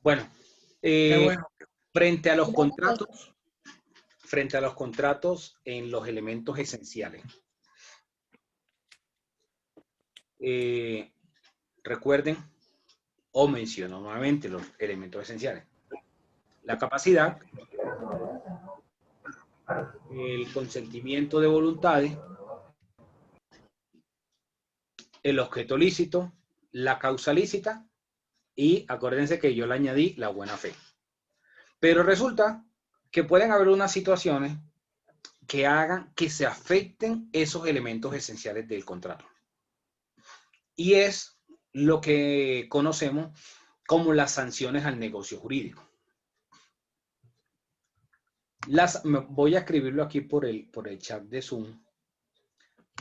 Bueno, Bueno. frente a los contratos en los elementos esenciales. Recuerden, o menciono nuevamente los elementos esenciales. La capacidad, el consentimiento de voluntades, el objeto lícito, la causa lícita y acuérdense que yo le añadí la buena fe. Pero resulta que pueden haber unas situaciones que hagan que se afecten esos elementos esenciales del contrato. Y es lo que conocemos como las sanciones al negocio jurídico. Voy a escribirlo aquí por el chat de Zoom.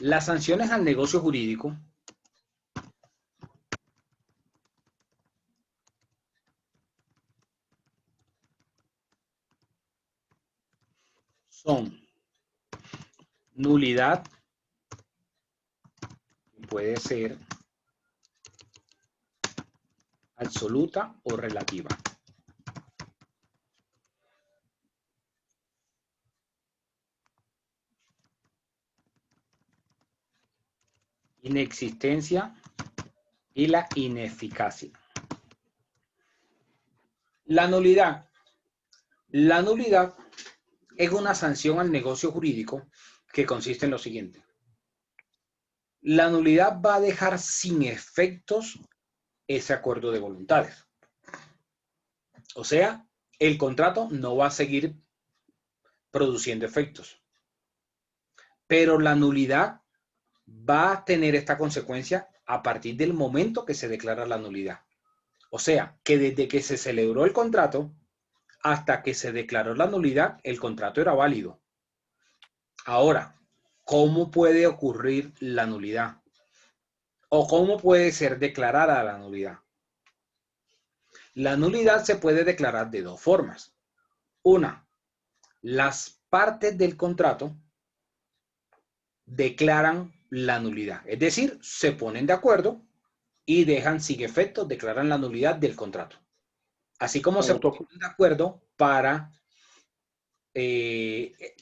Las sanciones al negocio jurídico son nulidad, puede ser absoluta o relativa. Inexistencia y la ineficacia. La nulidad. La nulidad es una sanción al negocio jurídico que consiste en lo siguiente. La nulidad va a dejar sin efectos ese acuerdo de voluntades. O sea, el contrato no va a seguir produciendo efectos. Pero la nulidad va a tener esta consecuencia a partir del momento que se declara la nulidad. O sea, que desde que se celebró el contrato hasta que se declaró la nulidad, el contrato era válido. Ahora, ¿cómo puede ocurrir la nulidad? ¿O cómo puede ser declarada la nulidad? La nulidad se puede declarar de dos formas. Una, las partes del contrato declaran la nulidad. Es decir, se ponen de acuerdo y dejan sin efecto, declaran la nulidad del contrato. Así como se ponen de acuerdo para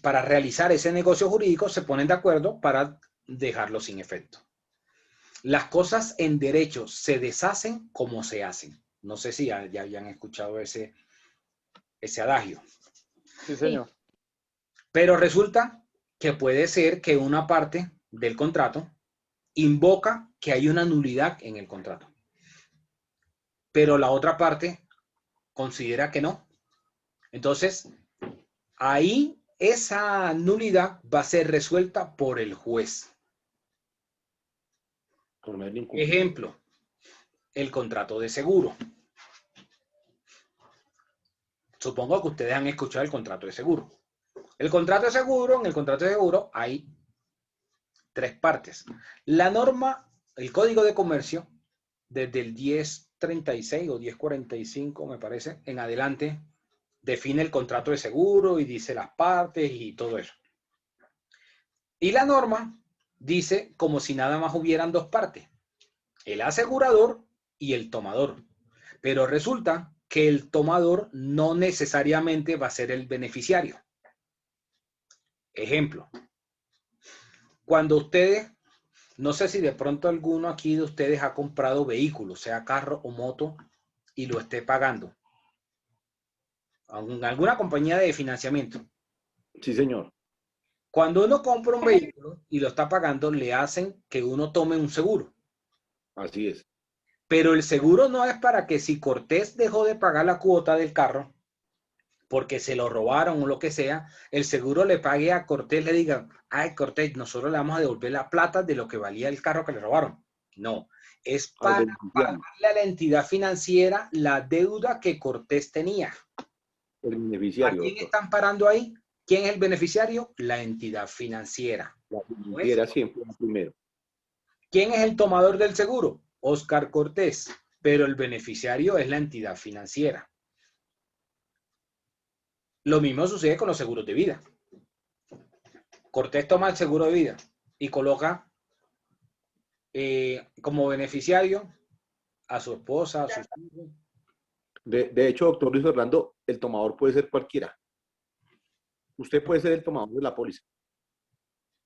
realizar ese negocio jurídico, se ponen de acuerdo para dejarlo sin efecto. Las cosas en derecho se deshacen como se hacen. No sé si ya hayan escuchado ese adagio. Sí, señor. Pero resulta que puede ser que una parte del contrato invoca que hay una nulidad en el contrato. Pero la otra parte considera que no. Entonces, ahí esa nulidad va a ser resuelta por el juez. Ejemplo, el contrato de seguro. Supongo que ustedes han escuchado el contrato de seguro. En el contrato de seguro hay tres partes. La norma, el Código de Comercio, desde el 1036 o 1045, me parece, en adelante, define el contrato de seguro y dice las partes y todo eso. Y la norma dice como si nada más hubieran dos partes, el asegurador y el tomador. Pero resulta que el tomador no necesariamente va a ser el beneficiario. Ejemplo, cuando ustedes, no sé si de pronto alguno aquí de ustedes ha comprado vehículos, sea carro o moto, y lo esté pagando. Alguna compañía de financiamiento. Sí, señor. Cuando uno compra un vehículo y lo está pagando, le hacen que uno tome un seguro. Así es. Pero el seguro no es para que si Cortés dejó de pagar la cuota del carro, porque se lo robaron o lo que sea, el seguro le pague a Cortés, le diga, ay Cortés, nosotros le vamos a devolver la plata de lo que valía el carro que le robaron. No, es para pagarle a la entidad financiera la deuda que Cortés tenía. El ¿A beneficiario, quién doctor. están parando ahí? ¿Quién es el beneficiario? La entidad financiera. La financiera siempre va primero. ¿Quién es el tomador del seguro? Óscar Cortés, pero el beneficiario es la entidad financiera. Lo mismo sucede con los seguros de vida. Cortés toma el seguro de vida y coloca como beneficiario a su esposa, a sus hijos. De hecho, doctor Luis Orlando, el tomador puede ser cualquiera. Usted puede ser el tomador de la póliza,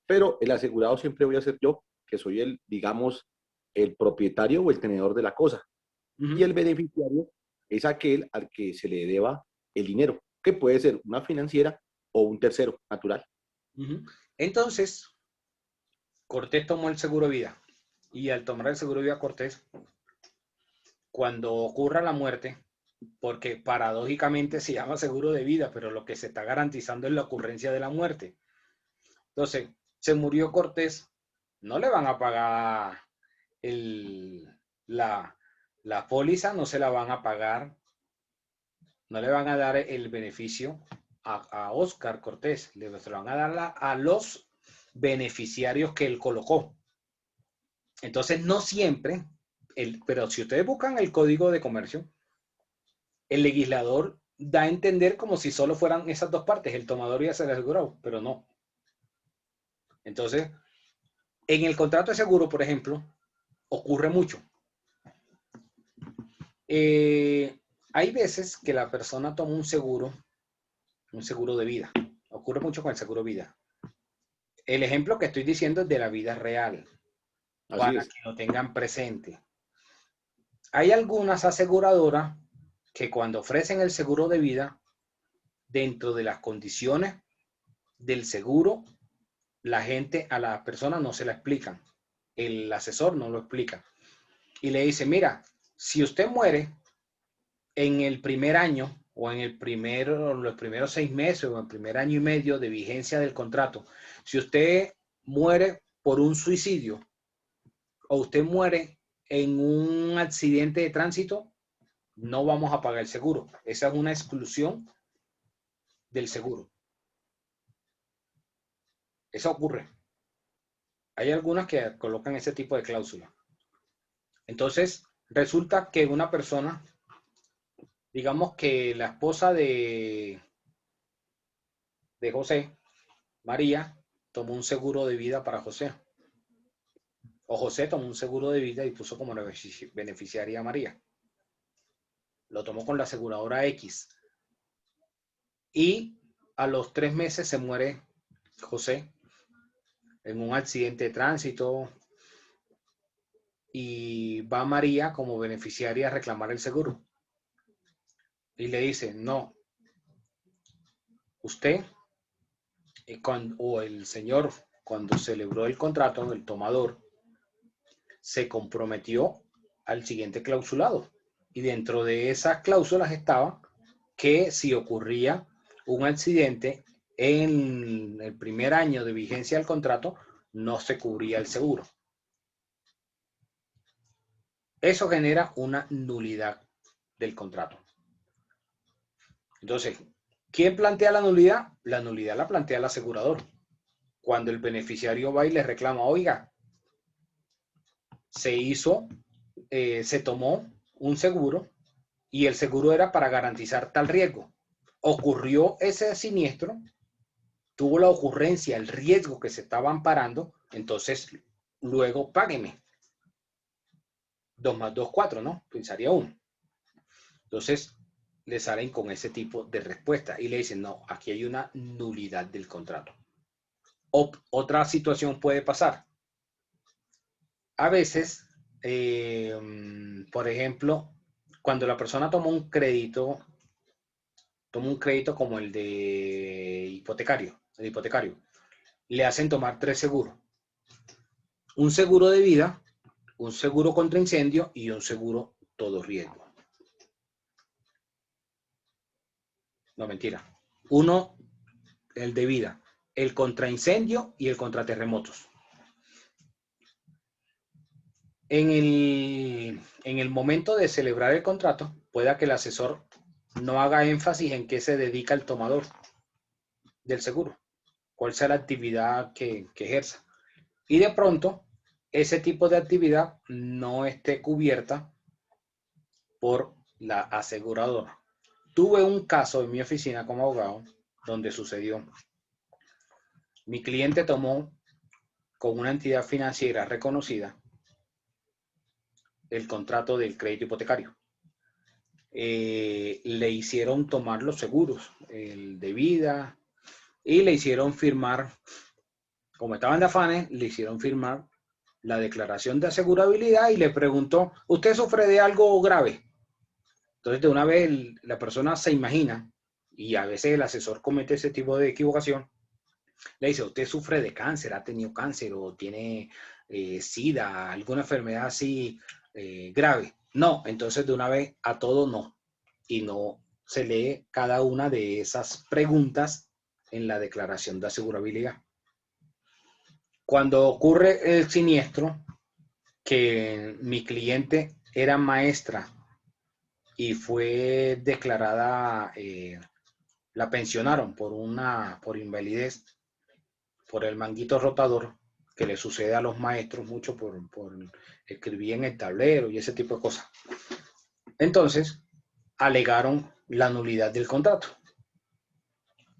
pero el asegurado siempre voy a ser yo, que soy el, digamos, el propietario o el tenedor de la cosa. Y el beneficiario es aquel al que se le deba el dinero, que puede ser una financiera o un tercero natural. Entonces, Cortés tomó el seguro de vida. Y al tomar el seguro de vida Cortés, cuando ocurra la muerte, porque paradójicamente se llama seguro de vida, pero lo que se está garantizando es la ocurrencia de la muerte. Entonces, se murió Cortés, no le van a pagar la póliza, no se la van a pagar, no le van a dar el beneficio a Óscar Cortés, le van a dar a los beneficiarios que él colocó. Entonces, no siempre, pero si ustedes buscan el Código de Comercio, el legislador da a entender como si solo fueran esas dos partes, el tomador y el asegurado, pero no. Entonces, en el contrato de seguro, por ejemplo, ocurre mucho. Hay veces que la persona toma un seguro de vida. Ocurre mucho con el seguro de vida. El ejemplo que estoy diciendo es de la vida real, para que lo tengan presente. Hay algunas aseguradoras que cuando ofrecen el seguro de vida, dentro de las condiciones del seguro, la gente a la persona no se la explican. El asesor no lo explica. Y le dice, mira, si usted muere en el primer año o en los primeros 6 meses o en el primer año y medio de vigencia del contrato, si usted muere por un suicidio o usted muere en un accidente de tránsito, no vamos a pagar el seguro. Esa es una exclusión del seguro. Eso ocurre. Hay algunas que colocan ese tipo de cláusula. Entonces, resulta que una persona, digamos que la esposa de José, María, tomó un seguro de vida para José. O José tomó un seguro de vida y puso como beneficiaria a María. Lo tomó con la aseguradora X. Y a los 3 meses se muere José en un accidente de tránsito y va María como beneficiaria a reclamar el seguro. Y le dice, no, usted o el señor, cuando celebró el contrato, el tomador, se comprometió al siguiente clausulado. Y dentro de esas cláusulas estaba que si ocurría un accidente en el primer año de vigencia del contrato, no se cubría el seguro. Eso genera una nulidad del contrato. Entonces, ¿quién plantea la nulidad? La nulidad la plantea el asegurador. Cuando el beneficiario va y le reclama, oiga, se tomó un seguro y el seguro era para garantizar tal riesgo. Ocurrió ese siniestro, tuvo la ocurrencia, el riesgo que se estaba amparando, entonces luego págueme. 2 más 2, 4, ¿no? Pensaría uno. Entonces le salen con ese tipo de respuesta y le dicen, no, aquí hay una nulidad del contrato. Otra situación puede pasar. A veces, por ejemplo, cuando la persona toma un crédito como el hipotecario, le hacen tomar 3 seguros. Un seguro de vida, un seguro contra incendio y un seguro todo riesgo. No, mentira. Uno, el de vida, el contra incendio y el contra terremotos. En el momento de celebrar el contrato, pueda que el asesor no haga énfasis en qué se dedica el tomador del seguro, cuál sea la actividad que ejerza. Y de pronto, ese tipo de actividad no esté cubierta por la aseguradora. Tuve un caso en mi oficina como abogado donde sucedió. Mi cliente tomó con una entidad financiera reconocida el contrato del crédito hipotecario. Le hicieron tomar los seguros, el de vida, y le hicieron firmar, como estaban de afanes, le hicieron firmar la declaración de asegurabilidad y le preguntó, ¿usted sufre de algo grave? Entonces, de una vez la persona se imagina, y a veces el asesor comete ese tipo de equivocación, le dice, ¿usted sufre de cáncer, ha tenido cáncer o tiene SIDA, alguna enfermedad así grave? No, entonces de una vez a todo no. Y no se lee cada una de esas preguntas en la declaración de asegurabilidad. Cuando ocurre el siniestro, que mi cliente era maestra y fue declarada, la pensionaron por invalidez, por el manguito rotador, que le sucede a los maestros mucho por escribir en el tablero y ese tipo de cosas. Entonces, alegaron la nulidad del contrato.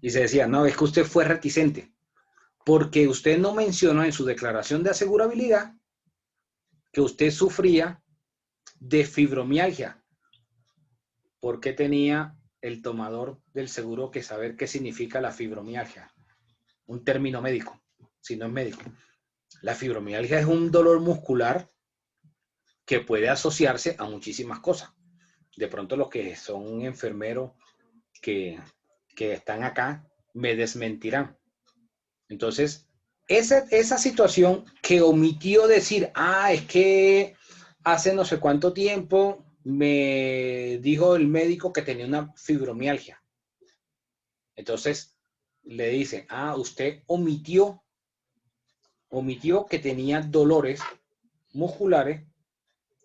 Y se decía, no, es que usted fue reticente, porque usted no mencionó en su declaración de asegurabilidad que usted sufría de fibromialgia. ¿Por qué tenía el tomador del seguro que saber qué significa la fibromialgia? Un término médico, si no es médico. La fibromialgia es un dolor muscular que puede asociarse a muchísimas cosas. De pronto los que son enfermeros que están acá me desmentirán. Entonces, esa situación que omitió decir, es que hace no sé cuánto tiempo me dijo el médico que tenía una fibromialgia. Entonces, le dice, usted omitió que tenía dolores musculares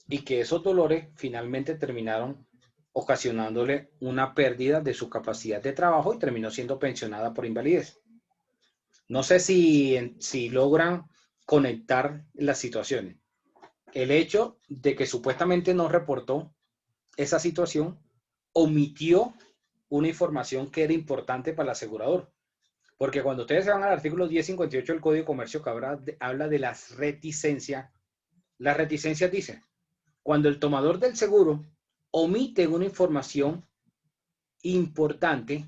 y que esos dolores finalmente terminaron ocasionándole una pérdida de su capacidad de trabajo y terminó siendo pensionada por invalidez. No sé si logran conectar las situaciones. El hecho de que supuestamente no reportó esa situación omitió una información que era importante para el asegurador. Porque cuando ustedes se van al artículo 1058 del Código de Comercio, que habla de las reticencias dice, cuando el tomador del seguro omite una información importante,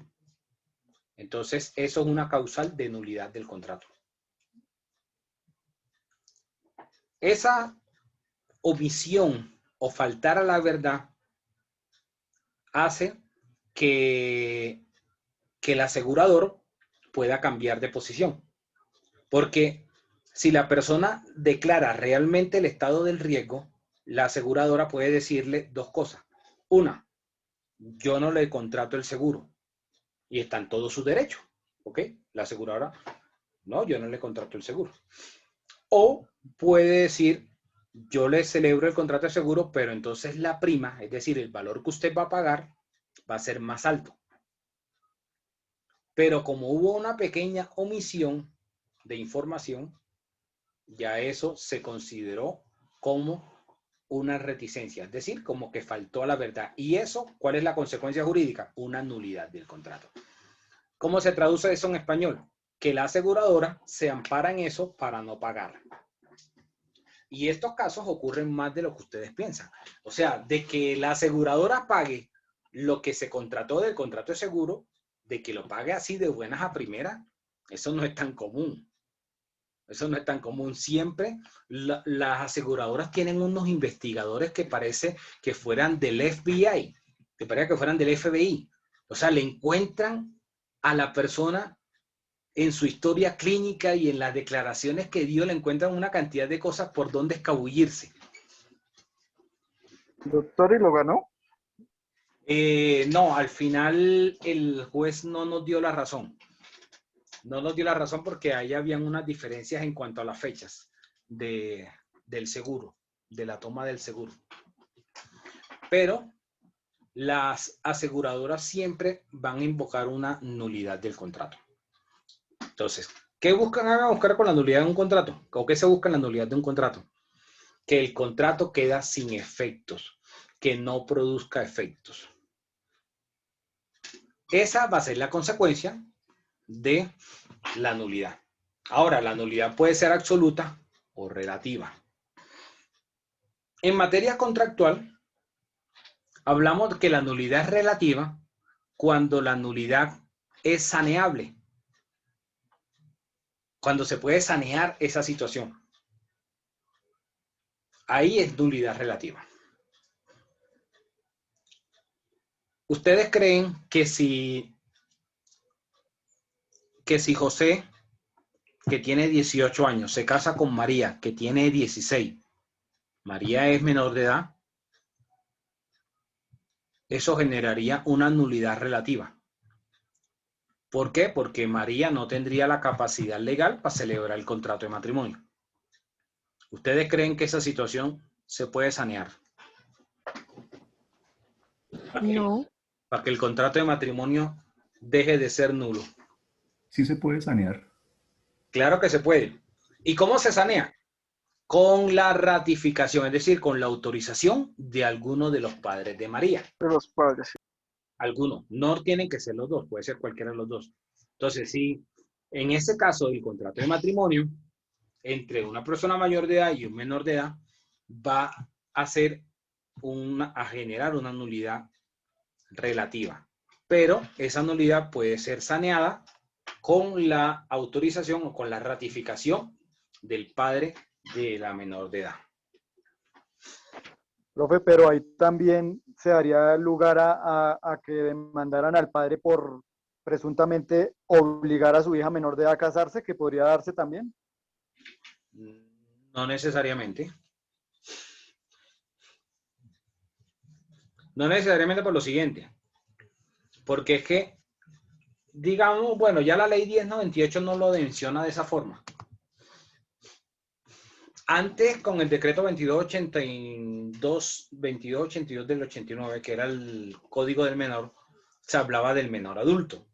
entonces eso es una causal de nulidad del contrato. Esa omisión o faltar a la verdad hace que el asegurador pueda cambiar de posición. Porque si la persona declara realmente el estado del riesgo, la aseguradora puede decirle dos cosas. Una, yo no le contrato el seguro y está en todo su derecho. ¿Ok? La aseguradora, no, yo no le contrato el seguro. O puede decir, yo le celebro el contrato de seguro, pero entonces la prima, es decir, el valor que usted va a pagar, va a ser más alto. Pero como hubo una pequeña omisión de información, ya eso se consideró como una reticencia, es decir, como que faltó a la verdad. ¿Y eso cuál es la consecuencia jurídica? Una nulidad del contrato. ¿Cómo se traduce eso en español? Que la aseguradora se ampara en eso para no pagar. Y estos casos ocurren más de lo que ustedes piensan. O sea, de que la aseguradora pague lo que se contrató del contrato de seguro, de que lo pague así de buenas a primeras, eso no es tan común. Eso no es tan común. Siempre las aseguradoras tienen unos investigadores que parece que fueran del FBI, que parece que fueran del FBI. O sea, le encuentran a la persona en su historia clínica y en las declaraciones que dio, le encuentran una cantidad de cosas por donde escabullirse. Doctor, ¿y lo ganó? No, al final el juez no nos dio la razón. No nos dio la razón porque ahí habían unas diferencias en cuanto a las fechas del seguro, de la toma del seguro. Pero las aseguradoras siempre van a invocar una nulidad del contrato. Entonces, ¿qué buscan a buscar con la nulidad de un contrato? ¿O qué se busca en la nulidad de un contrato? Que el contrato queda sin efectos, que no produzca efectos. Esa va a ser la consecuencia de la nulidad. Ahora, la nulidad puede ser absoluta o relativa. En materia contractual, hablamos de que la nulidad es relativa cuando la nulidad es saneable, cuando se puede sanear esa situación. Ahí es nulidad relativa. ¿Ustedes creen que si José, que tiene 18 años, se casa con María, que tiene 16, María es menor de edad? Eso generaría una nulidad relativa. ¿Por qué? Porque María no tendría la capacidad legal para celebrar el contrato de matrimonio. ¿Ustedes creen que esa situación se puede sanear? No. Para que el contrato de matrimonio deje de ser nulo. Sí se puede sanear. Claro que se puede. ¿Y cómo se sanea? Con la ratificación, es decir, con la autorización de alguno de los padres de María. De los padres. Algunos. No tienen que ser los dos, puede ser cualquiera de los dos. Entonces, si en ese caso el contrato de matrimonio entre una persona mayor de edad y un menor de edad va a generar una nulidad relativa. Pero esa nulidad puede ser saneada con la autorización o con la ratificación del padre de la menor de edad. Profe, pero ahí también se daría lugar a que demandaran al padre por presuntamente obligar a su hija menor de edad a casarse, que podría darse también. No necesariamente. No necesariamente por lo siguiente. Porque es que, digamos, bueno, ya la ley 1098 no lo menciona de esa forma. Antes, con el decreto 2282 del 89, que era el Código del Menor, se hablaba del menor adulto.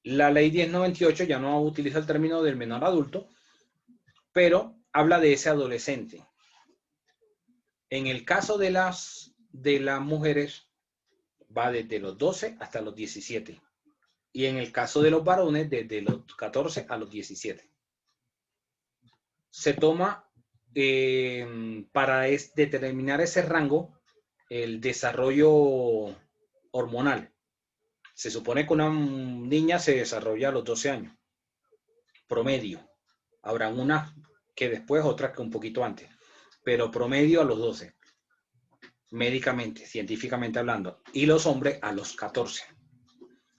La ley 1098 ya no utiliza el término del menor adulto, pero habla de ese adolescente. En el caso de las mujeres, va desde los 12 hasta los 17. Y en el caso de los varones, desde los 14 a los 17. Se toma para determinar ese rango el desarrollo hormonal. Se supone que una niña se desarrolla a los 12 años, promedio. Habrán unas que después, otras que un poquito antes, pero promedio a los 12, médicamente, científicamente hablando, y los hombres a los 14.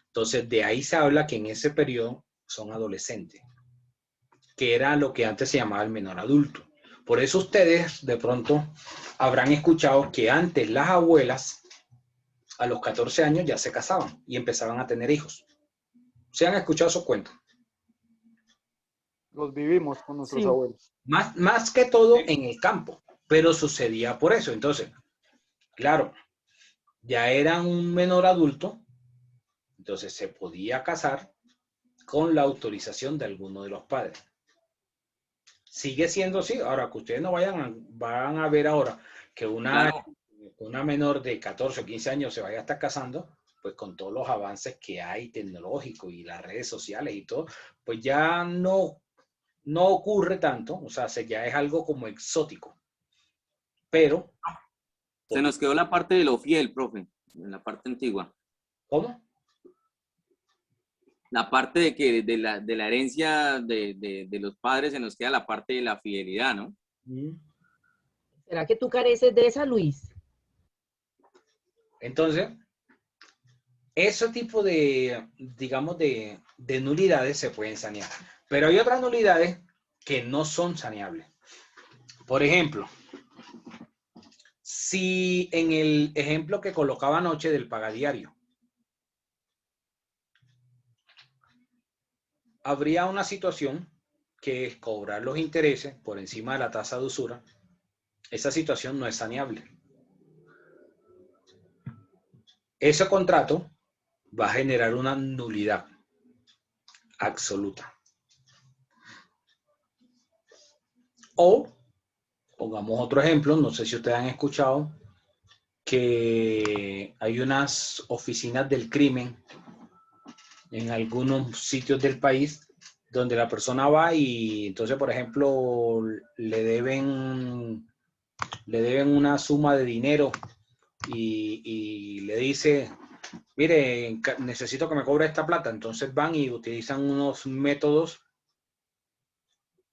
Entonces, de ahí se habla que en ese periodo son adolescentes, que era lo que antes se llamaba el menor adulto. Por eso ustedes de pronto habrán escuchado que antes las abuelas a los 14 años ya se casaban y empezaban a tener hijos. ¿Se han escuchado esos cuentos? Los vivimos con nuestros Sí. abuelos. Más que todo en el campo, pero sucedía por eso. Entonces, claro, ya eran un menor adulto, entonces se podía casar con la autorización de alguno de los padres. Sigue siendo así. Ahora, que ustedes no van a ver ahora que una menor de 14 o 15 años se vaya a estar casando, pues con todos los avances que hay tecnológicos y las redes sociales y todo, pues ya no ocurre tanto, o sea, ya es algo como exótico. Pero... Se nos quedó la parte de lo fiel, profe, en la parte antigua. ¿Cómo? La parte de que de la herencia de los padres se nos queda la parte de la fidelidad, ¿no? ¿Será que tú careces de esa, Luis? Entonces, ese tipo de, digamos, de nulidades se pueden sanear. Pero hay otras nulidades que no son saneables. Por ejemplo, si en el ejemplo que colocaba anoche del pagadiario, habría una situación que es cobrar los intereses por encima de la tasa de usura, esa situación no es saneable. Ese contrato va a generar una nulidad absoluta. O, pongamos otro ejemplo, no sé si ustedes han escuchado que hay unas oficinas del crimen en algunos sitios del país donde la persona va y entonces, por ejemplo, le deben una suma de dinero y le dice, mire, necesito que me cobre esta plata. Entonces van y utilizan unos métodos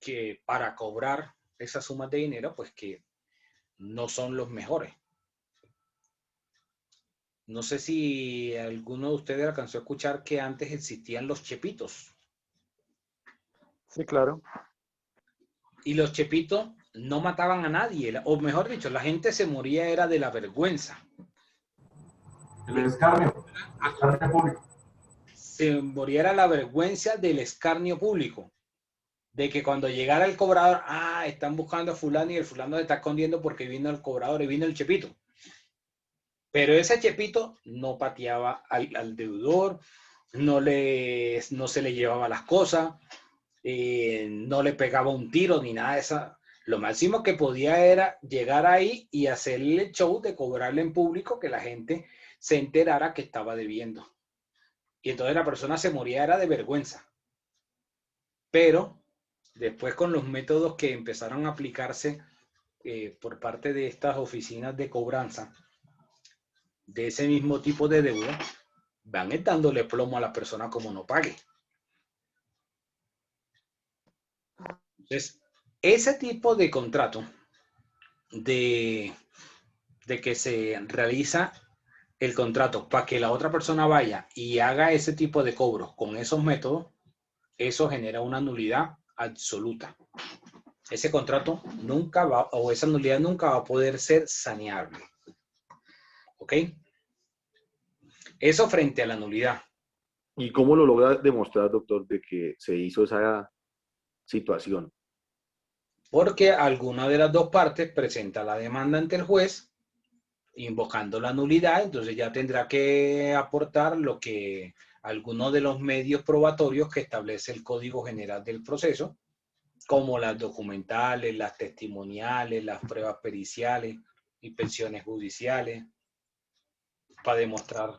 que para cobrar esas sumas de dinero, pues que no son los mejores. No sé si alguno de ustedes alcanzó a escuchar que antes existían los chepitos. Sí, claro. Y los chepitos no mataban a nadie, o mejor dicho, la gente se moría era de la vergüenza. El escarnio público. Se moría era la vergüenza del escarnio público. De que cuando llegara el cobrador, están buscando a fulano y el fulano se está escondiendo porque vino el cobrador y vino el chepito. Pero ese chepito no pateaba al deudor, no se le llevaba las cosas, no le pegaba un tiro ni nada de eso. Lo máximo que podía era llegar ahí y hacerle el show de cobrarle en público, que la gente se enterara que estaba debiendo. Y entonces la persona se moría era de vergüenza. Pero después, con los métodos que empezaron a aplicarse por parte de estas oficinas de cobranza de ese mismo tipo de deuda, van dándole plomo a la persona como no pague. Entonces, ese tipo de contrato de que se realiza el contrato para que la otra persona vaya y haga ese tipo de cobros con esos métodos, eso genera una nulidad absoluta. Ese contrato nunca va, o esa nulidad nunca va a poder ser saneable. ¿Ok? Eso frente a la nulidad. ¿Y cómo lo logra demostrar, doctor, de que se hizo esa situación? Porque alguna de las dos partes presenta la demanda ante el juez invocando la nulidad, entonces ya tendrá que aportar lo que algunos de los medios probatorios que establece el Código General del Proceso, como las documentales, las testimoniales, las pruebas periciales, inspecciones judiciales, para demostrar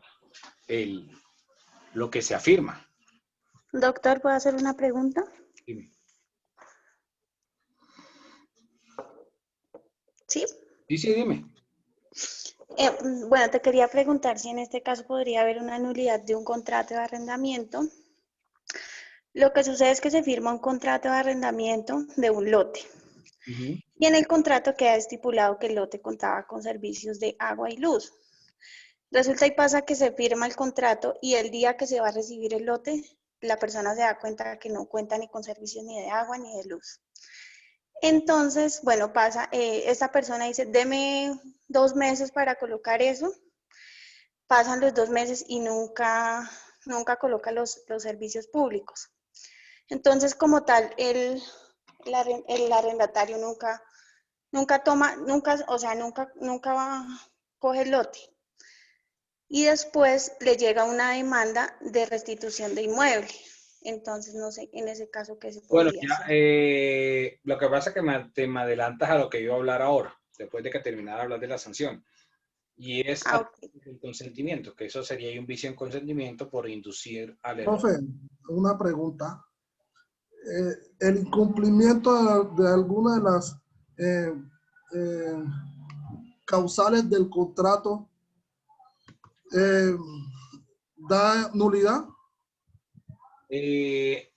lo que se afirma. Doctor, ¿puedo hacer una pregunta? Dime. Sí. Sí, dime. Bueno, te quería preguntar si en este caso podría haber una nulidad de un contrato de arrendamiento. Lo que sucede es que se firma un contrato de arrendamiento de un lote. Y en el contrato queda estipulado que el lote contaba con servicios de agua y luz. Resulta y pasa que se firma el contrato y el día que se va a recibir el lote, la persona se da cuenta que no cuenta ni con servicios ni de agua ni de luz. Entonces, bueno, pasa, esta persona dice, deme 2 meses para colocar eso. Pasan los 2 meses y nunca coloca los servicios públicos. Entonces, como tal, el arrendatario nunca coge el lote. Y después le llega una demanda de restitución de inmueble. Entonces, no sé, en ese caso, ¿qué se podría hacer? Lo que pasa es que te me adelantas a lo que yo voy a hablar ahora, después de que terminara de hablar de la sanción. Y es el consentimiento, que eso sería un vicio en consentimiento por inducir al error. Profe, una pregunta. El incumplimiento de alguna de las causales del contrato da nulidad.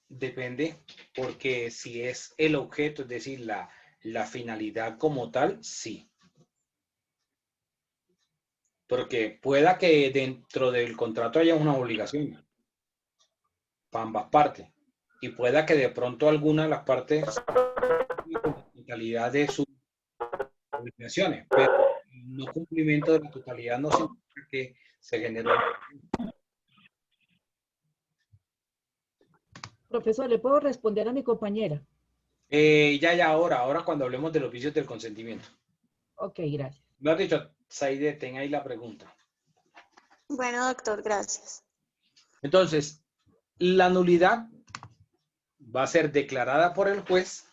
Depende, porque si es el objeto, es decir, la finalidad como tal, sí. Porque pueda que dentro del contrato haya una obligación para ambas partes. Y pueda que de pronto alguna de las partes con la totalidad de sus obligaciones, pero el no cumplimiento de la totalidad no significa que se genere. Profesor, ¿le puedo responder a mi compañera? Ahora cuando hablemos de los vicios del consentimiento. Ok, gracias. Me has dicho, Saide, ten ahí la pregunta. Bueno, doctor, gracias. Entonces, la nulidad va a ser declarada por el juez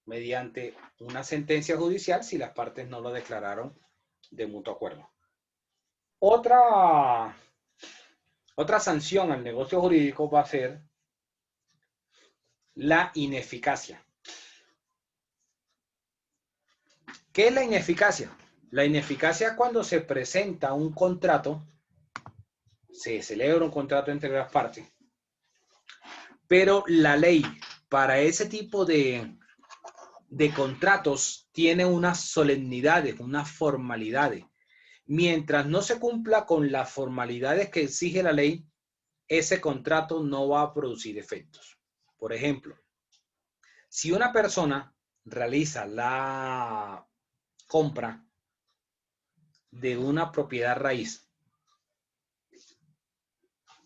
mediante una sentencia judicial si las partes no lo declararon de mutuo acuerdo. Otra sanción al negocio jurídico va a ser La ineficacia. ¿Qué es la ineficacia? La ineficacia es cuando se presenta un contrato, se celebra un contrato entre las partes, pero la ley para ese tipo de contratos tiene unas solemnidades, unas formalidades. Mientras no se cumpla con las formalidades que exige la ley, ese contrato no va a producir efectos. Por ejemplo, si una persona realiza la compra de una propiedad raíz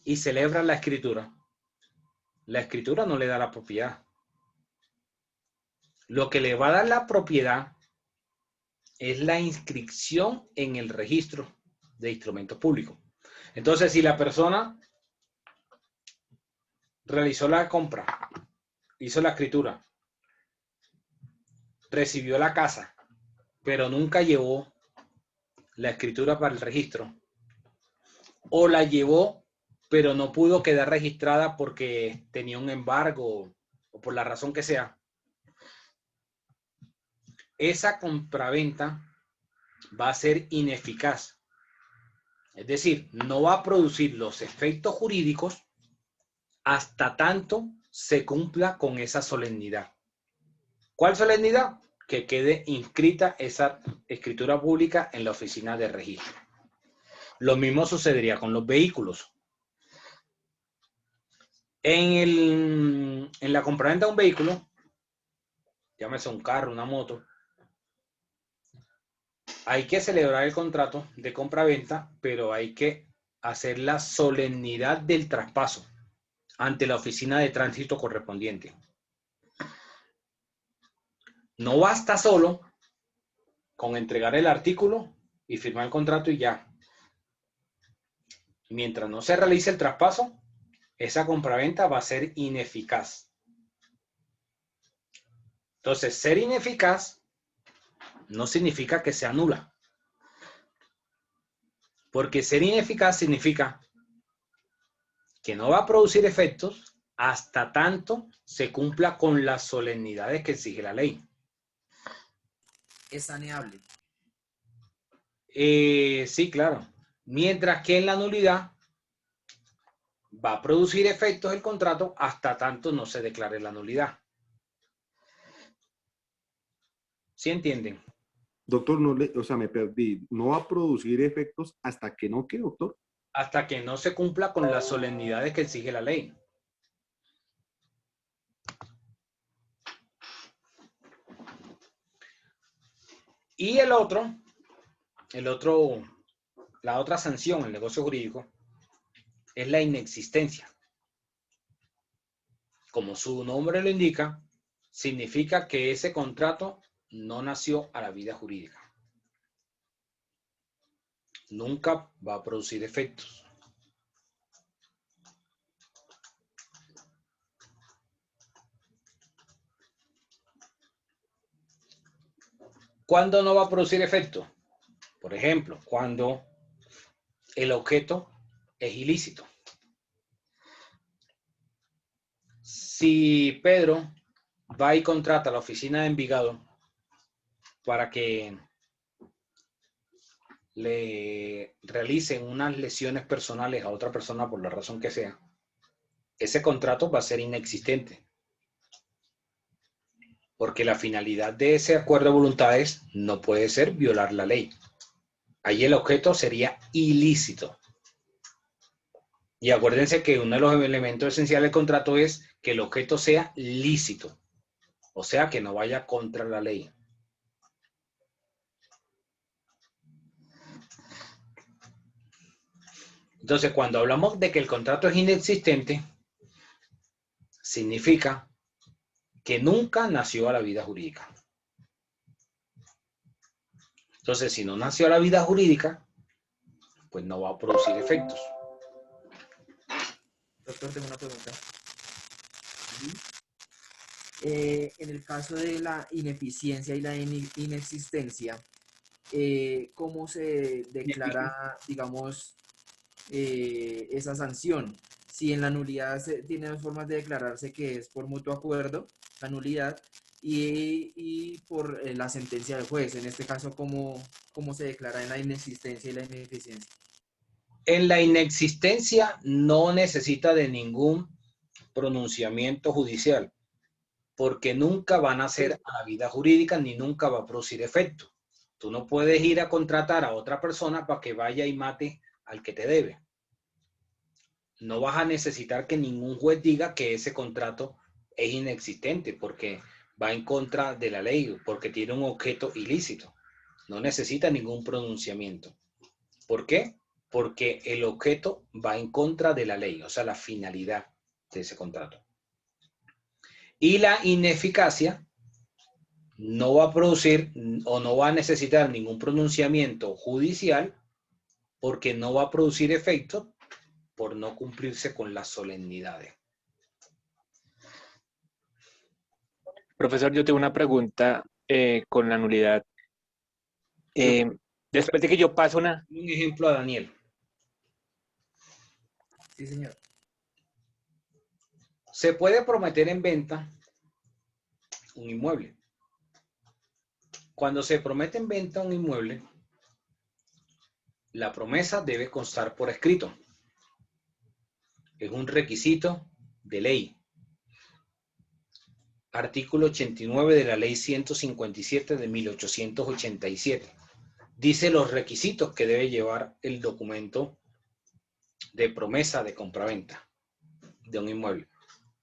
y celebra la escritura no le da la propiedad. Lo que le va a dar la propiedad es la inscripción en el registro de instrumentos públicos. Entonces, si la persona realizó la compra, hizo la escritura, recibió la casa, pero nunca llevó la escritura para el registro, o la llevó, pero no pudo quedar registrada porque tenía un embargo o por la razón que sea, esa compraventa va a ser ineficaz. Es decir, no va a producir los efectos jurídicos hasta tanto se cumpla con esa solemnidad. ¿Cuál solemnidad? Que quede inscrita esa escritura pública en la oficina de registro. Lo mismo sucedería con los vehículos. En la compraventa de un vehículo, llámese un carro, una moto, hay que celebrar el contrato de compra-venta, pero hay que hacer la solemnidad del traspaso ante la oficina de tránsito correspondiente. No basta solo con entregar el artículo y firmar el contrato y ya. Mientras no se realice el traspaso, esa compraventa va a ser ineficaz. Entonces, ser ineficaz no significa que sea nula. Porque ser ineficaz significa que no va a producir efectos hasta tanto se cumpla con las solemnidades que exige la ley. Es saneable. Sí, claro. Mientras que en la nulidad va a producir efectos el contrato hasta tanto no se declare la nulidad. ¿Sí entienden? Doctor, o sea, me perdí. ¿No va a producir efectos hasta que no quede, doctor? Hasta que no se cumpla con las solemnidades que exige la ley. Y la otra sanción en el negocio jurídico es la inexistencia. Como su nombre lo indica, significa que ese contrato no nació a la vida jurídica. Nunca va a producir efectos. ¿Cuándo no va a producir efectos? Por ejemplo, cuando el objeto es ilícito. Si Pedro va y contrata a la oficina de Envigado para que le realicen unas lesiones personales a otra persona por la razón que sea, ese contrato va a ser inexistente. Porque la finalidad de ese acuerdo de voluntades no puede ser violar la ley. Ahí el objeto sería ilícito. Y acuérdense que uno de los elementos esenciales del contrato es que el objeto sea lícito. O sea, que no vaya contra la ley. Entonces, cuando hablamos de que el contrato es inexistente, significa que nunca nació a la vida jurídica. Entonces, si no nació a la vida jurídica, pues no va a producir efectos. Doctor, tengo una pregunta. En el caso de la ineficiencia y la inexistencia, ¿cómo se declara, digamos, esa sanción? si en la nulidad tiene dos formas de declararse, que es por mutuo acuerdo, la nulidad, y por la sentencia del juez. En este caso, ¿cómo se declara en la inexistencia y la ineficiencia? En la inexistencia no necesita de ningún pronunciamiento judicial, porque nunca van a ser a la vida jurídica ni nunca va a producir efecto. Tú no puedes ir a contratar a otra persona para que vaya y mate al que te debe. No vas a necesitar que ningún juez diga que ese contrato es inexistente porque va en contra de la ley, porque tiene un objeto ilícito. No necesita ningún pronunciamiento. ¿Por qué? Porque el objeto va en contra de la ley, o sea, la finalidad de ese contrato. Y la ineficacia no va a producir o no va a necesitar ningún pronunciamiento judicial porque no va a producir efecto por no cumplirse con las solemnidades. Profesor, yo tengo una pregunta con la nulidad. Después de que yo paso una... Un ejemplo a Daniel. Sí, señor. Se puede prometer en venta un inmueble. Cuando se promete en venta un inmueble, la promesa debe constar por escrito. Es un requisito de ley. Artículo 89 de la Ley 157 de 1887. Dice los requisitos que debe llevar el documento de promesa de compraventa de un inmueble.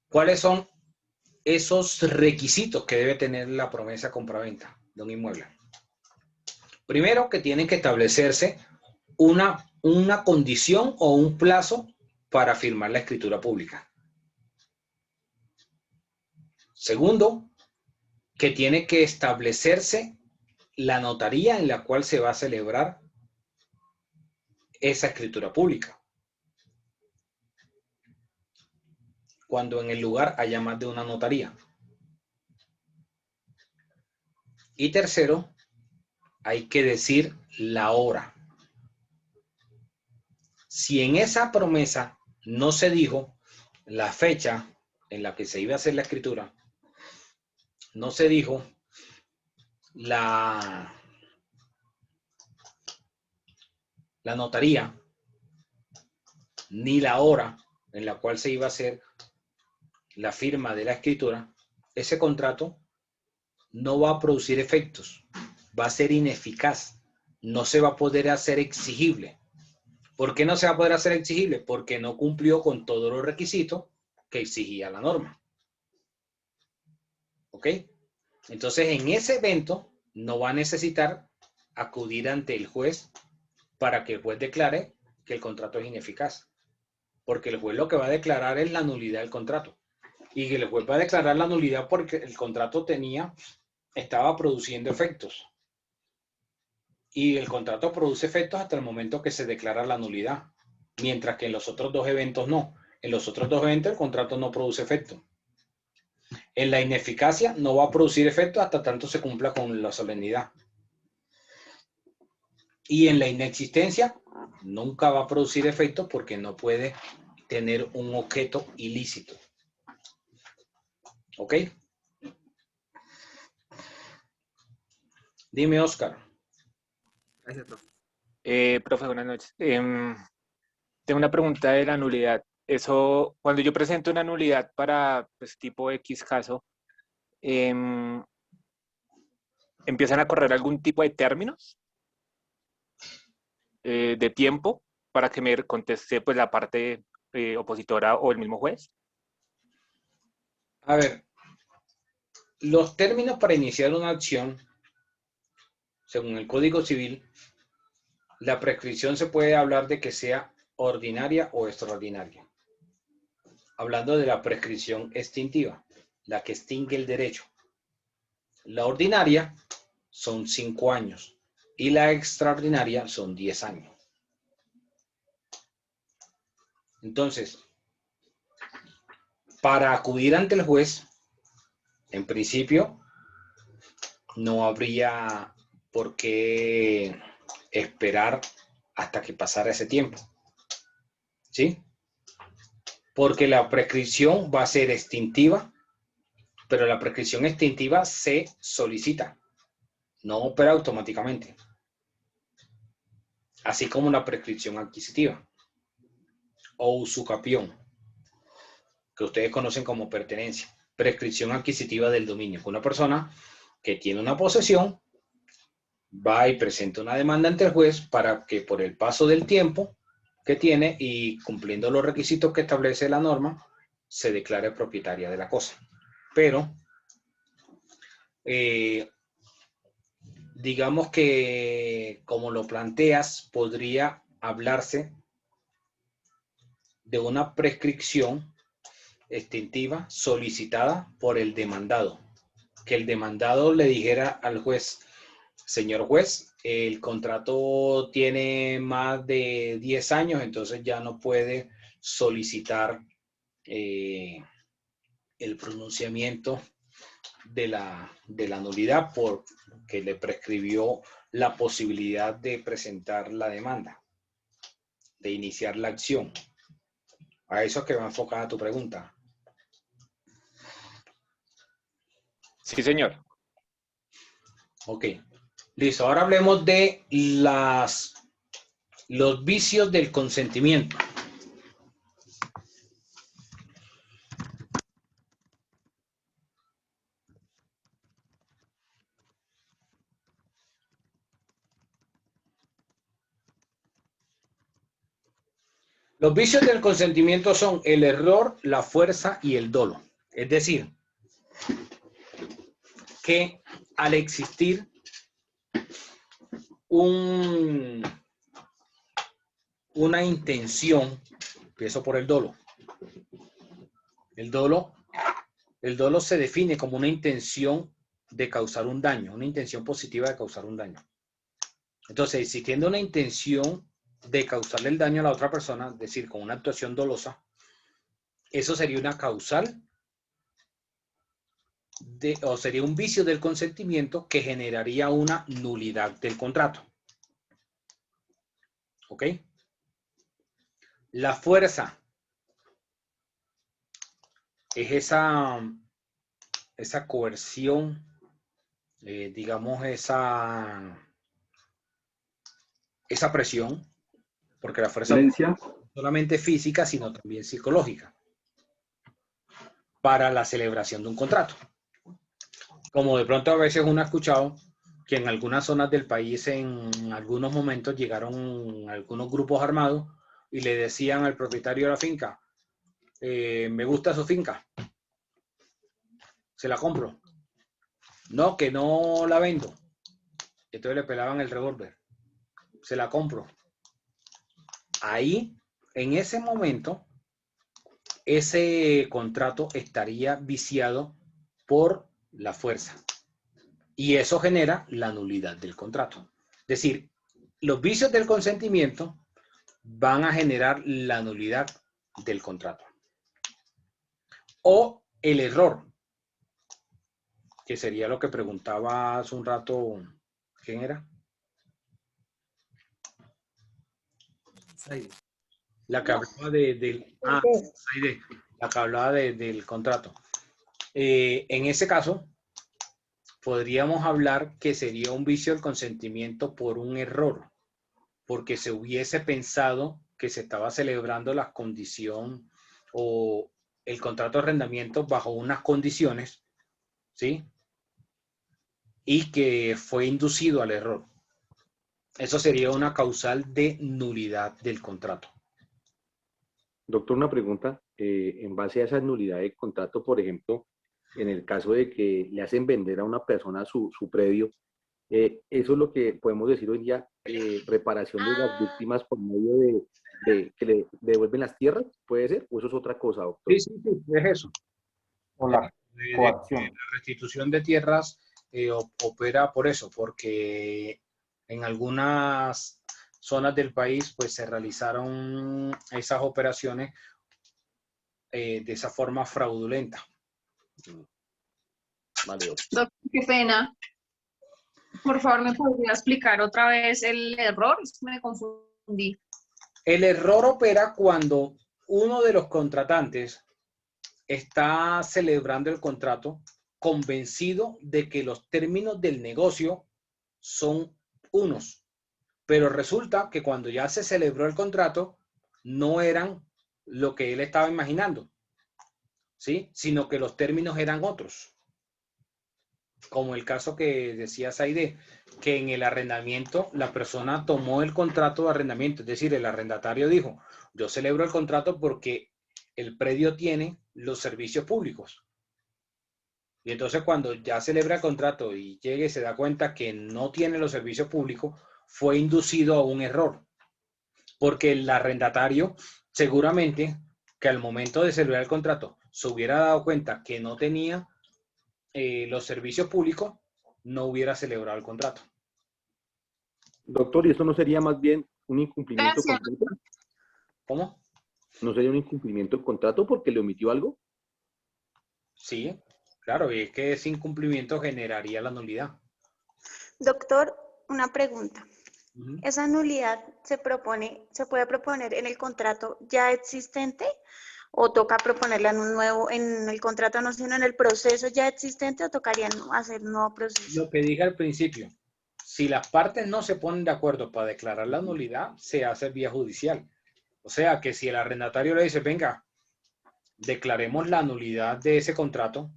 ¿Cuáles son esos requisitos que debe tener la promesa de compraventa de un inmueble? Primero, que tiene que establecerse una condición o un plazo para firmar la escritura pública. Segundo, que tiene que establecerse la notaría en la cual se va a celebrar esa escritura pública. Cuando en el lugar haya más de una notaría. Y tercero, hay que decir la hora. Si en esa promesa no se dijo la fecha en la que se iba a hacer la escritura, no se dijo la notaría, ni la hora en la cual se iba a hacer la firma de la escritura, ese contrato no va a producir efectos, va a ser ineficaz, no se va a poder hacer exigible. ¿Por qué no se va a poder hacer exigible? Porque no cumplió con todos los requisitos que exigía la norma. ¿Ok? Entonces, en ese evento no va a necesitar acudir ante el juez para que el juez declare que el contrato es ineficaz. Porque el juez lo que va a declarar es la nulidad del contrato. Y que el juez va a declarar la nulidad porque el contrato estaba produciendo efectos. Y el contrato produce efectos hasta el momento que se declara la nulidad. Mientras que en los otros dos eventos no. En los otros dos eventos el contrato no produce efecto. En la ineficacia no va a producir efecto hasta tanto se cumpla con la solemnidad. Y en la inexistencia nunca va a producir efecto porque no puede tener un objeto ilícito. ¿Ok? Dime, Oscar. Gracias, profe. Profe, buenas noches. Tengo una pregunta de la nulidad. Eso, cuando yo presento una nulidad para pues, tipo X caso, ¿empiezan a correr algún tipo de términos de tiempo para que me conteste pues, la parte opositora o el mismo juez? A ver, los términos para iniciar una acción, según el Código Civil, la prescripción se puede hablar de que sea ordinaria o extraordinaria. Hablando de la prescripción extintiva, la que extingue el derecho. La ordinaria son 5 años y la extraordinaria son 10 años. Entonces, para acudir ante el juez, en principio, no habría por qué esperar hasta que pasara ese tiempo. ¿Sí? porque la prescripción va a ser extintiva, pero la prescripción extintiva se solicita, no opera automáticamente. Así como la prescripción adquisitiva o usucapión, que ustedes conocen como pertenencia. Prescripción adquisitiva del dominio. Una persona que tiene una posesión va y presenta una demanda ante el juez para que por el paso del tiempo que tiene y cumpliendo los requisitos que establece la norma, se declare propietaria de la cosa. Pero, digamos que como lo planteas, podría hablarse de una prescripción extintiva solicitada por el demandado. Que el demandado le dijera al juez: señor juez, el contrato tiene más de 10 años, entonces ya no puede solicitar el pronunciamiento de la nulidad porque le prescribió la posibilidad de presentar la demanda, de iniciar la acción. A eso es que va enfocada tu pregunta. Sí, señor. Ok. Listo. Ahora hablemos de los vicios del consentimiento. Los vicios del consentimiento son el error, la fuerza y el dolo. Es decir, que al existir una intención, empiezo por el dolo. El dolo se define como una intención de causar un daño, una intención positiva de causar un daño. Entonces, existiendo una intención de causarle el daño a la otra persona, es decir, con una actuación dolosa, eso sería una causal o sería un vicio del consentimiento que generaría una nulidad del contrato. ¿Ok? La fuerza es esa coerción, digamos, esa presión, porque la fuerza no es solamente física, sino también psicológica, para la celebración de un contrato. Como de pronto a veces uno ha escuchado que en algunas zonas del país en algunos momentos llegaron algunos grupos armados y le decían al propietario de la finca: me gusta su finca, se la compro. No, que no la vendo. Entonces le pelaban el revólver. Se la compro. Ahí, en ese momento, ese contrato estaría viciado por la fuerza. Y eso genera la nulidad del contrato. Es decir, los vicios del consentimiento van a generar la nulidad del contrato. O el error, que sería lo que preguntaba hace un rato, ¿quién era? La que hablaba la que hablaba del contrato. En ese caso, podríamos hablar que sería un vicio del consentimiento por un error, porque se hubiese pensado que se estaba celebrando la condición o el contrato de arrendamiento bajo unas condiciones, ¿sí? Y que fue inducido al error. Eso sería una causal de nulidad del contrato. Doctor, una pregunta. En base a esa nulidad de contrato, por ejemplo, en el caso de que le hacen vender a una persona su predio, eso es lo que podemos decir hoy día, reparación de las víctimas por medio de que le devuelven las tierras, ¿puede ser? ¿O eso es otra cosa, doctor? Sí, es eso. O la coacción. La restitución de tierras opera por eso, porque en algunas zonas del país pues se realizaron esas operaciones de esa forma fraudulenta. Vale, doctor, qué pena. Por favor, ¿me podría explicar otra vez el error? Me confundí. El error opera cuando uno de los contratantes está celebrando el contrato convencido de que los términos del negocio son unos, pero resulta que cuando ya se celebró el contrato no eran lo que él estaba imaginando, ¿sí? Sino que los términos eran otros. Como el caso que decía Saide, que en el arrendamiento la persona tomó el contrato de arrendamiento, es decir, el arrendatario dijo, yo celebro el contrato porque el predio tiene los servicios públicos. Y entonces cuando ya celebra el contrato y llegue y se da cuenta que no tiene los servicios públicos, fue inducido a un error. Porque el arrendatario seguramente que al momento de celebrar el contrato se hubiera dado cuenta que no tenía los servicios públicos, no hubiera celebrado el contrato. Doctor, ¿y esto no sería más bien un incumplimiento del Gracias. contrato? ¿Cómo? ¿No sería un incumplimiento del contrato porque le omitió algo? Sí, claro, y es que ese incumplimiento generaría la nulidad. Doctor, una pregunta. Ujú. ¿Esa nulidad se puede proponer en el contrato ya existente o toca proponerla en un nuevo, en el contrato no, sino en el proceso ya existente o tocaría hacer un nuevo proceso? Lo que dije al principio, si las partes no se ponen de acuerdo para declarar la nulidad, se hace vía judicial. O sea que si el arrendatario le dice, venga, declaremos la nulidad de ese contrato,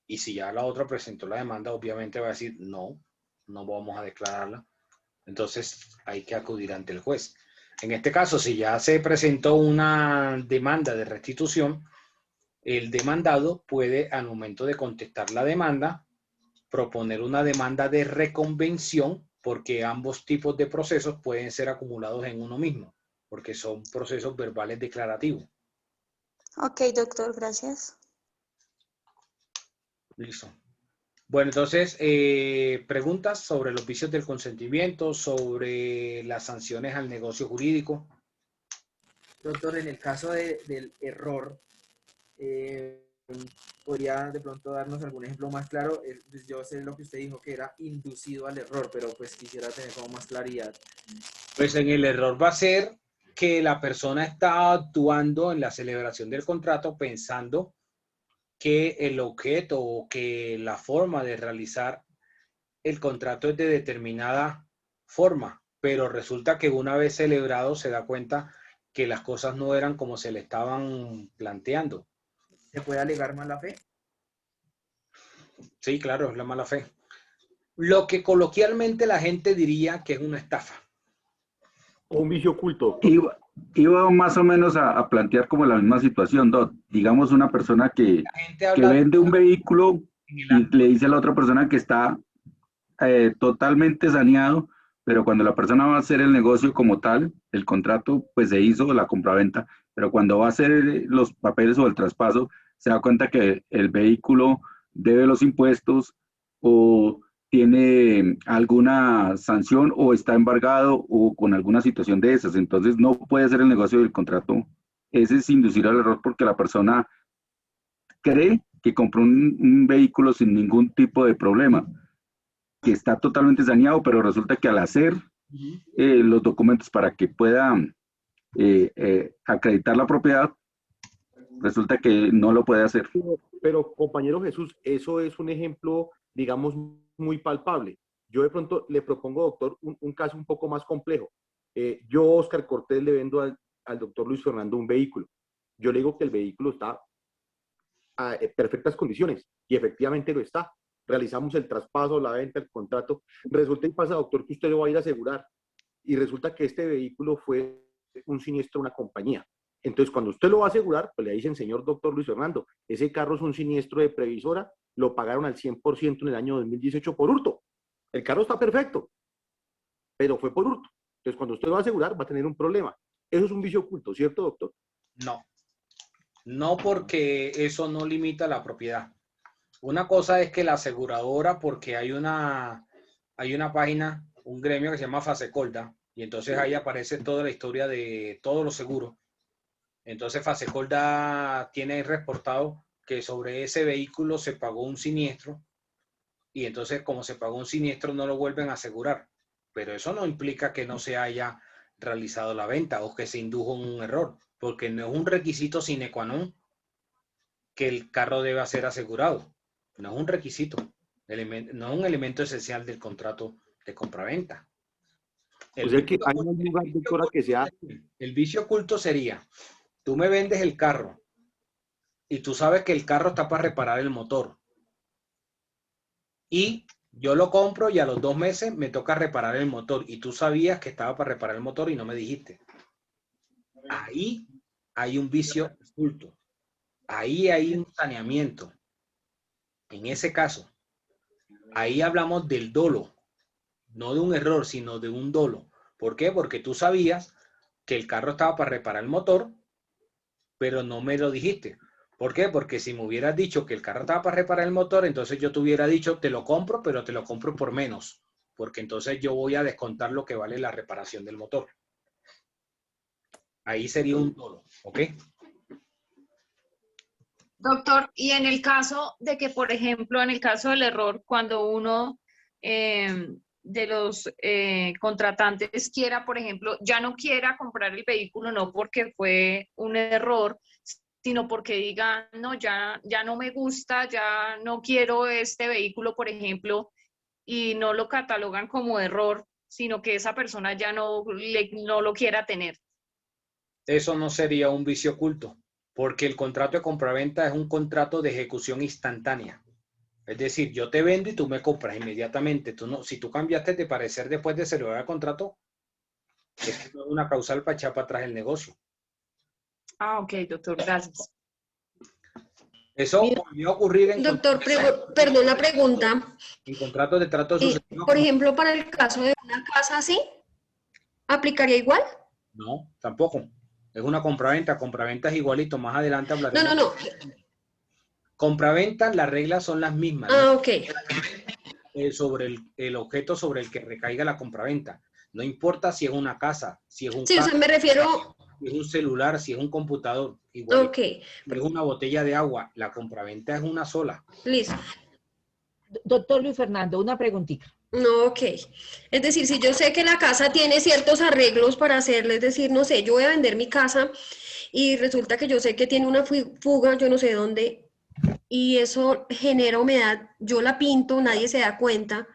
y si ya la otra presentó la demanda, obviamente va a decir, no, no vamos a declararla. Entonces hay que acudir ante el juez. En este caso, si ya se presentó una demanda de restitución, el demandado puede, al momento de contestar la demanda, proponer una demanda de reconvención, porque ambos tipos de procesos pueden ser acumulados en uno mismo, porque son procesos verbales declarativos. Ok, doctor, gracias. Listo. Bueno, entonces, preguntas sobre los vicios del consentimiento, sobre las sanciones al negocio jurídico. Doctor, en el caso del error, ¿podría de pronto darnos algún ejemplo más claro? Pues yo sé lo que usted dijo, que era inducido al error, pero pues quisiera tener como más claridad. Pues en el error va a ser que la persona está actuando en la celebración del contrato pensando que el objeto o que la forma de realizar el contrato es de determinada forma, pero resulta que una vez celebrado se da cuenta que las cosas no eran como se le estaban planteando. ¿Se puede alegar mala fe? Sí, claro, es la mala fe. Lo que coloquialmente la gente diría que es una estafa. O un vicio oculto, doctor. Iba más o menos a plantear como la misma situación, Doc. Digamos una persona que vende un vehículo y le dice a la otra persona que está totalmente saneado, pero cuando la persona va a hacer el negocio como tal, el contrato pues se hizo, la compraventa, pero cuando va a hacer los papeles o el traspaso, se da cuenta que el vehículo debe los impuestos o tiene alguna sanción o está embargado o con alguna situación de esas, entonces no puede hacer el negocio del contrato. Ese es inducir al error porque la persona cree que compró un vehículo sin ningún tipo de problema, que está totalmente saneado, pero resulta que al hacer los documentos para que pueda acreditar la propiedad, resulta que no lo puede hacer. Pero, compañero Jesús, eso es un ejemplo, digamos, muy palpable. Yo de pronto le propongo, doctor, un caso un poco más complejo. Yo, Oscar Cortés, le vendo al doctor Luis Fernando un vehículo. Yo le digo que el vehículo está en perfectas condiciones y efectivamente lo está. Realizamos el traspaso, la venta, el contrato. Resulta y pasa, doctor, que usted lo va a ir a asegurar y resulta que este vehículo fue un siniestro de una compañía. Entonces, cuando usted lo va a asegurar, pues le dicen, señor doctor Luis Fernando, ese carro es un siniestro de Previsora, lo pagaron al 100% en el año 2018 por hurto. El carro está perfecto, pero fue por hurto. Entonces, cuando usted lo va a asegurar, va a tener un problema. Eso es un vicio oculto, ¿cierto, doctor? No. No, porque eso no limita la propiedad. Una cosa es que la aseguradora, porque hay una página, un gremio que se llama Fasecolda, y entonces ahí aparece toda la historia de todos los seguros. Entonces Fasecolda tiene reportado que sobre ese vehículo se pagó un siniestro, y entonces como se pagó un siniestro no lo vuelven a asegurar. Pero eso no implica que no se haya realizado la venta o que se indujo en un error. porque no es un requisito sine qua non que el carro deba ser asegurado. No es un requisito, no es un elemento esencial del contrato de compraventa. O sea que hay un lugar, doctora, que sea... El vicio oculto sería, tú me vendes el carro y tú sabes que el carro está para reparar el motor. Y yo lo compro y a los 2 meses me toca reparar el motor y tú sabías que estaba para reparar el motor y no me dijiste. Ahí hay un vicio oculto. Ahí hay un saneamiento. En ese caso, ahí hablamos del dolo. No de un error, sino de un dolo. ¿Por qué? Porque tú sabías que el carro estaba para reparar el motor, pero no me lo dijiste. ¿Por qué? Porque si me hubieras dicho que el carro estaba para reparar el motor, entonces yo te hubiera dicho, te lo compro, pero te lo compro por menos. Porque entonces yo voy a descontar lo que vale la reparación del motor. Ahí sería un dolo, ¿ok? Doctor, y en el caso de que, por ejemplo, en el caso del error, cuando uno de los contratantes quiera, por ejemplo, ya no quiera comprar el vehículo, no porque fue un error, sino porque diga, no, ya no me gusta, ya no quiero este vehículo, por ejemplo, y no lo catalogan como error, sino que esa persona ya no lo quiera tener. Eso no sería un vicio oculto, porque el contrato de compraventa es un contrato de ejecución instantánea. Es decir, yo te vendo y tú me compras inmediatamente. Tú no, si tú cambiaste de parecer después de celebrar el contrato, es una causal para echar para atrás el negocio. Ah, ok, doctor, gracias. Eso podría ocurrir en Doctor, perdón la pregunta. En contratos de trato sucesivo. Por ejemplo, para el caso de una casa así, ¿aplicaría igual? No, tampoco. Es una compraventa. Compraventa es igualito. Más adelante hablaremos. No. Compraventa, las reglas son las mismas. Ah, ¿no? ok. Sobre el objeto sobre el que recaiga la compraventa. No importa si es una casa, si es un Sí, carro, o sea, me refiero... si es un celular, si es un computador. Igual. Ok. Si es una botella de agua. La compraventa es una sola. Listo. Doctor Luis Fernando, una preguntita. No, ok. Es decir, si yo sé que la casa tiene ciertos arreglos para hacerle, es decir, no sé, yo voy a vender mi casa y resulta que yo sé que tiene una fuga, yo no sé dónde, y eso genera humedad, yo la pinto, nadie se da cuenta,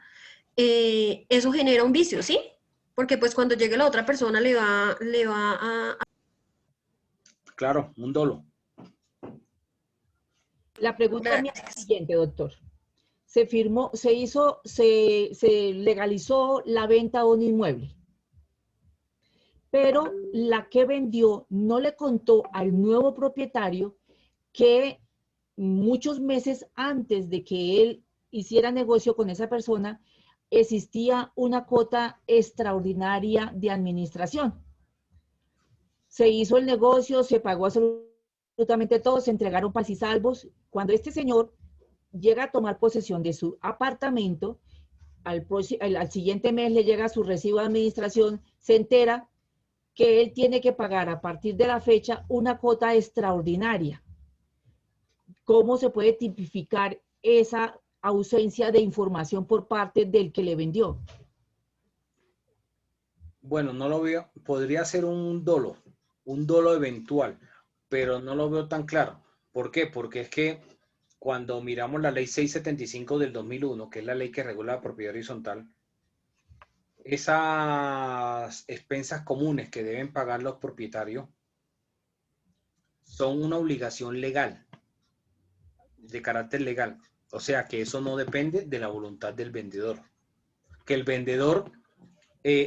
eso genera un vicio, ¿sí? Porque pues cuando llegue la otra persona le va a... Claro, un dolo. La pregunta mía es la siguiente, doctor. Se legalizó la venta de un inmueble, pero la que vendió no le contó al nuevo propietario que muchos meses antes de que él hiciera negocio con esa persona, existía una cuota extraordinaria de administración. Se hizo el negocio, se pagó absolutamente todo, se entregaron paz y salvos. Cuando este señor llega a tomar posesión de su apartamento, al siguiente mes le llega su recibo de administración, se entera que él tiene que pagar a partir de la fecha una cuota extraordinaria. ¿Cómo se puede tipificar esa ausencia de información por parte del que le vendió? Bueno, no lo veo. Podría ser un dolo eventual, pero no lo veo tan claro. ¿Por qué? Porque es que cuando miramos la ley 675 del 2001, que es la ley que regula la propiedad horizontal, esas expensas comunes que deben pagar los propietarios son una obligación legal, de carácter legal. O sea que eso no depende de la voluntad del vendedor. Que el vendedor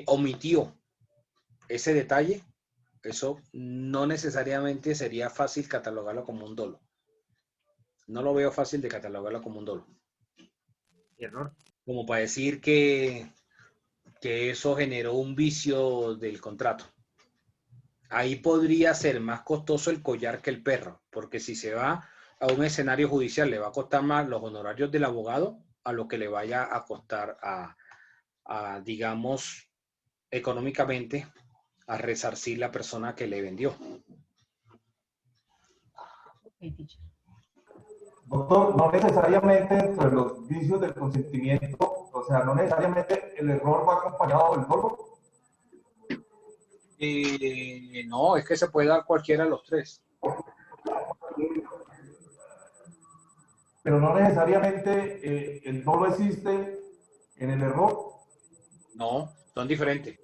omitió ese detalle, eso no necesariamente sería fácil catalogarlo como un dolo. No lo veo fácil de catalogarlo como un dolo. Error. Como para decir que eso generó un vicio del contrato. Ahí podría ser más costoso el collar que el perro, porque si se va a un escenario judicial le va a costar más los honorarios del abogado a lo que le vaya a costar digamos, económicamente a resarcir la persona que le vendió. Doctor, no necesariamente entre los vicios del consentimiento, o sea, no necesariamente el error va acompañado del dolo. No, es que se puede dar cualquiera de los tres. Pero no necesariamente el dolo existe en el error. No, son diferentes.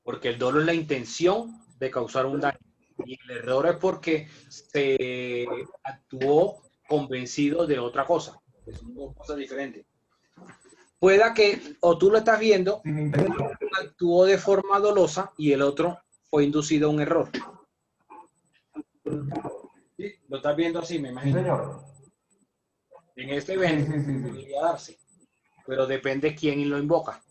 Porque el dolo es la intención de causar un daño. Y el error es porque se actuó convencido de otra cosa. Son dos cosas diferentes. Pueda que, o tú lo estás viendo, uno actuó de forma dolosa y el otro fue inducido a un error. ¿Sí? Lo estás viendo así, me imagino. Sí, señor. En este evento podría darse, pero depende quién lo invoca.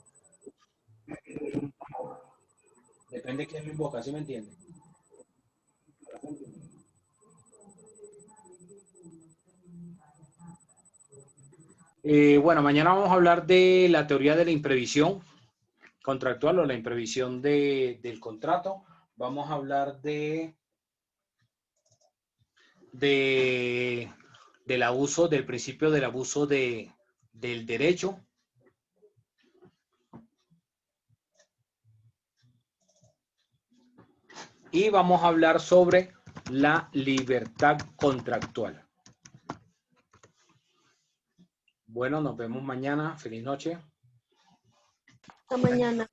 Depende quién lo invoca, ¿sí me entiende? Bueno, mañana vamos a hablar de la teoría de la imprevisión contractual o la imprevisión del contrato. Vamos a hablar del abuso, del principio del abuso del derecho. Y vamos a hablar sobre la libertad contractual. Bueno, nos vemos mañana. Feliz noche. Hasta mañana.